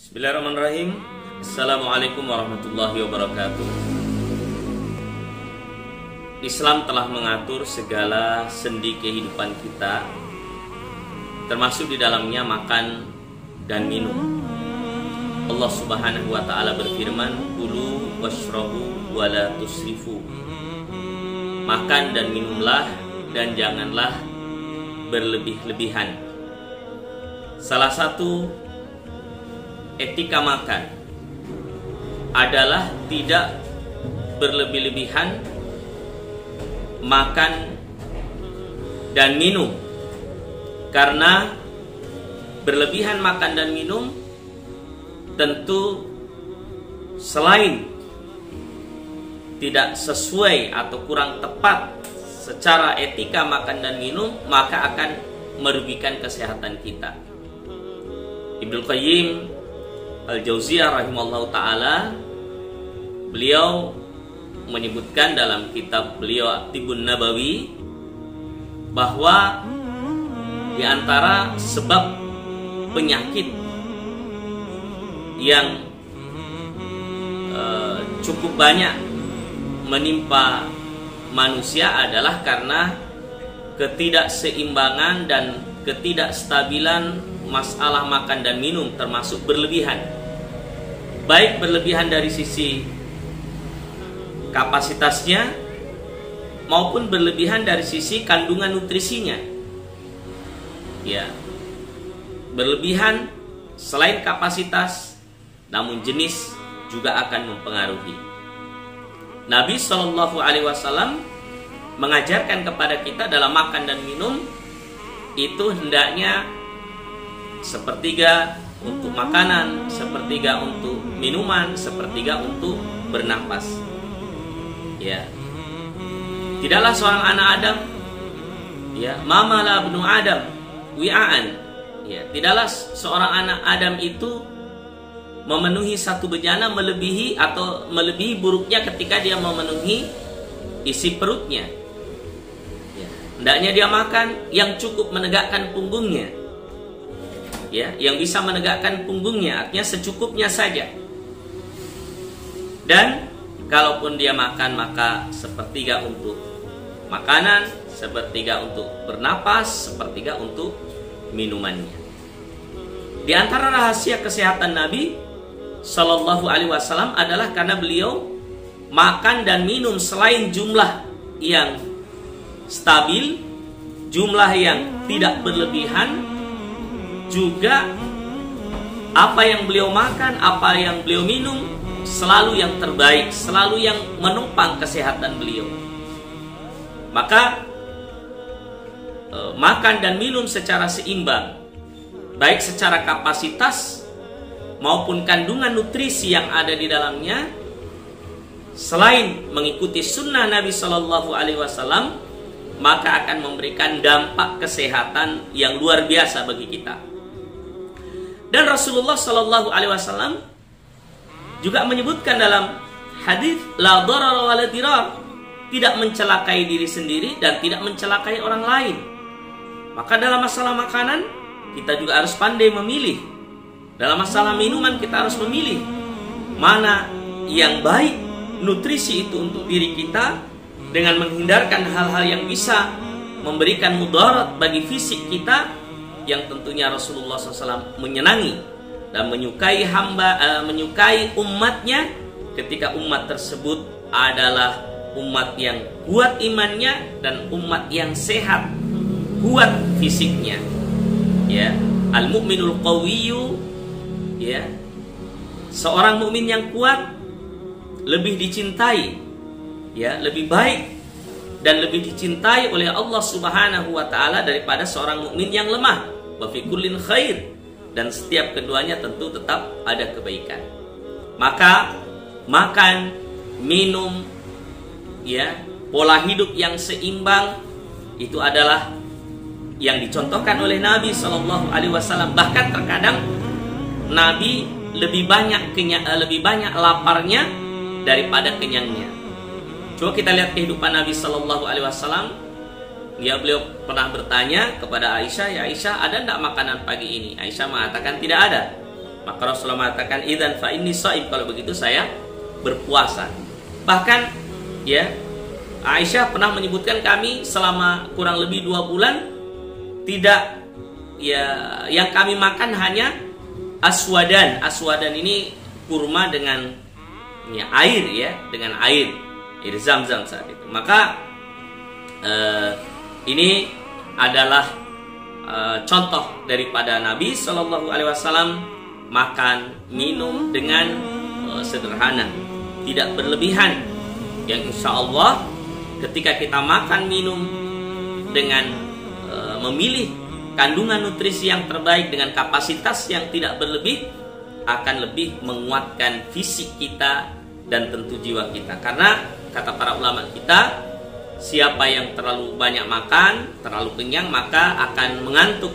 Bismillahirrahmanirrahim. Assalamualaikum warahmatullahi wabarakatuh. Islam telah mengatur segala sendi kehidupan kita, termasuk di dalamnya makan dan minum. Allah Subhanahu wa ta'ala berfirman, "Kulu washrabu wa la tusrifu." Makan dan minumlah dan janganlah berlebih-lebihan. Salah satu etika makan adalah tidak berlebih-lebihan makan dan minum, karena berlebihan makan dan minum tentu selain tidak sesuai atau kurang tepat secara etika makan dan minum, maka akan merugikan kesehatan kita. Ibnu Qayyim Al-Jauziyah rahimahullah ta'ala, beliau menyebutkan dalam kitab beliau At-Tibbun Nabawi bahwa di antara sebab penyakit yang cukup banyak menimpa manusia adalah karena ketidakseimbangan dan ketidakstabilan masalah makan dan minum, termasuk berlebihan. Baik berlebihan dari sisi kapasitasnya maupun berlebihan dari sisi kandungan nutrisinya. Ya. Berlebihan selain kapasitas, namun jenis juga akan mempengaruhi. Nabi SAW mengajarkan kepada kita dalam makan dan minum itu hendaknya sepertiga untuk makanan, sepertiga untuk minuman, sepertiga untuk bernapas. Ya. Tidaklah seorang anak Adam, ya, mamala ibnu Adam wi'aan. Ya, tidaklah seorang anak Adam itu memenuhi satu bejana melebihi buruknya ketika dia memenuhi isi perutnya. Ya, hendaknya dia makan yang cukup menegakkan punggungnya. Ya, yang bisa menegakkan punggungnya, artinya secukupnya saja. Dan kalaupun dia makan, maka sepertiga untuk makanan, sepertiga untuk bernapas, sepertiga untuk minumannya. Di antara rahasia kesehatan Nabi Sallallahu Alaihi Wasallam adalah karena beliau makan dan minum selain jumlah yang stabil, jumlah yang tidak berlebihan, juga apa yang beliau makan, apa yang beliau minum selalu yang terbaik, selalu yang menopang kesehatan beliau. Maka makan dan minum secara seimbang, baik secara kapasitas maupun kandungan nutrisi yang ada di dalamnya, selain mengikuti sunnah Nabi Shallallahu Alaihi Wasallam, maka akan memberikan dampak kesehatan yang luar biasa bagi kita. Dan Rasulullah Shallallahu Alaihi Wasallam juga menyebutkan dalam hadis la darar wa la dirar, tidak mencelakai diri sendiri dan tidak mencelakai orang lain. Maka dalam masalah makanan kita juga harus pandai memilih. Dalam masalah minuman kita harus memilih mana yang baik nutrisi itu untuk diri kita, dengan menghindarkan hal-hal yang bisa memberikan mudarat bagi fisik kita, yang tentunya Rasulullah SAW menyenangi dan menyukai menyukai umatnya ketika umat tersebut adalah umat yang kuat imannya dan umat yang sehat, kuat fisiknya. Ya, al-mu'minul qawiyyu, ya, seorang mukmin yang kuat lebih dicintai, ya, lebih baik dan lebih dicintai oleh Allah Subhanahu wa ta'ala daripada seorang mukmin yang lemah. Wa fi kullin khair, dan setiap keduanya tentu tetap ada kebaikan. Maka makan, minum, ya, pola hidup yang seimbang itu adalah yang dicontohkan oleh Nabi Shallallahu Alaihi Wasallam. Bahkan terkadang Nabi lebih banyak laparnya daripada kenyangnya. Coba kita lihat kehidupan Nabi Shallallahu Alaihi Wasallam. Beliau pernah bertanya kepada Aisyah, "Ya Aisyah, ada enggak makanan pagi ini?" Aisyah mengatakan tidak ada. Maka Rasulullah mengatakan, idzan fa inni shaim, kalau begitu saya berpuasa. Bahkan ya, Aisyah pernah menyebutkan kami selama kurang lebih 2 bulan tidak, ya, yang kami makan hanya aswadan. Aswadan ini kurma dengan ya, air, ya, dengan air Zam-Zam saat itu. Maka ini adalah contoh daripada Nabi Shallallahu Alaihi Wasallam makan minum dengan sederhana, tidak berlebihan. Yang insya Allah ketika kita makan minum dengan memilih kandungan nutrisi yang terbaik dengan kapasitas yang tidak berlebih, akan lebih menguatkan fisik kita dan tentu jiwa kita. Karena kata para ulama kita, siapa yang terlalu banyak makan, terlalu kenyang, maka akan mengantuk.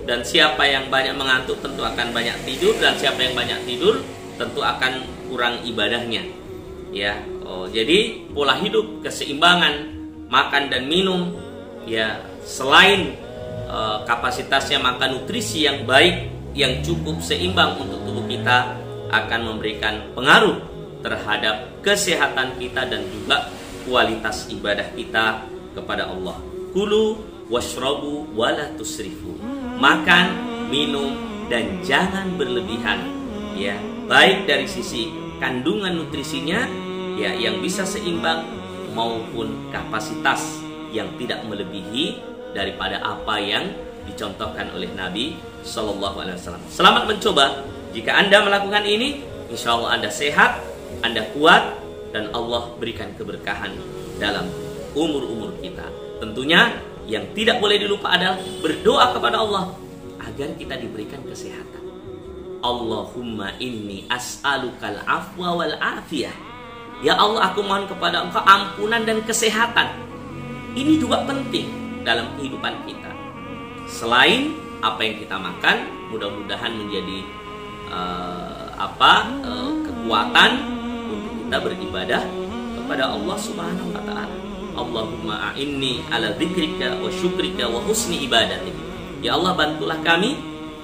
Dan siapa yang banyak mengantuk tentu akan banyak tidur, dan siapa yang banyak tidur tentu akan kurang ibadahnya. Ya, jadi pola hidup, keseimbangan makan dan minum, ya, selain kapasitasnya makan nutrisi yang baik, yang cukup seimbang untuk tubuh kita, akan memberikan pengaruh terhadap kesehatan kita dan juga kualitas ibadah kita kepada Allah. Kulu washrabu wala tusrifu. Makan, minum, dan jangan berlebihan, ya, baik dari sisi kandungan nutrisinya, ya, yang bisa seimbang, maupun kapasitas yang tidak melebihi daripada apa yang dicontohkan oleh Nabi Shallallahu Alaihi Wasallam. Selamat mencoba. Jika Anda melakukan ini, insya Allah Anda sehat, Anda kuat, dan Allah berikan keberkahan dalam umur-umur kita. Tentunya yang tidak boleh dilupa adalah berdoa kepada Allah agar kita diberikan kesehatan. Allahumma inni as'alukal afwa wal afiyah. Ya Allah, aku mohon kepada Engkau ampunan dan kesehatan. Ini juga penting dalam kehidupan kita. Selain apa yang kita makan, mudah-mudahan menjadi kekuatan untuk kita beribadah kepada Allah Subhanahu wa taala. Allahumma a'inni ala dzikrika wa syukrika wa husni ibadatik. Ya Allah, bantulah kami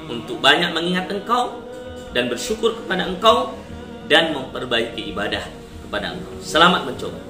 untuk banyak mengingat Engkau dan bersyukur kepada Engkau dan memperbaiki ibadah kepada Engkau. Selamat mencoba.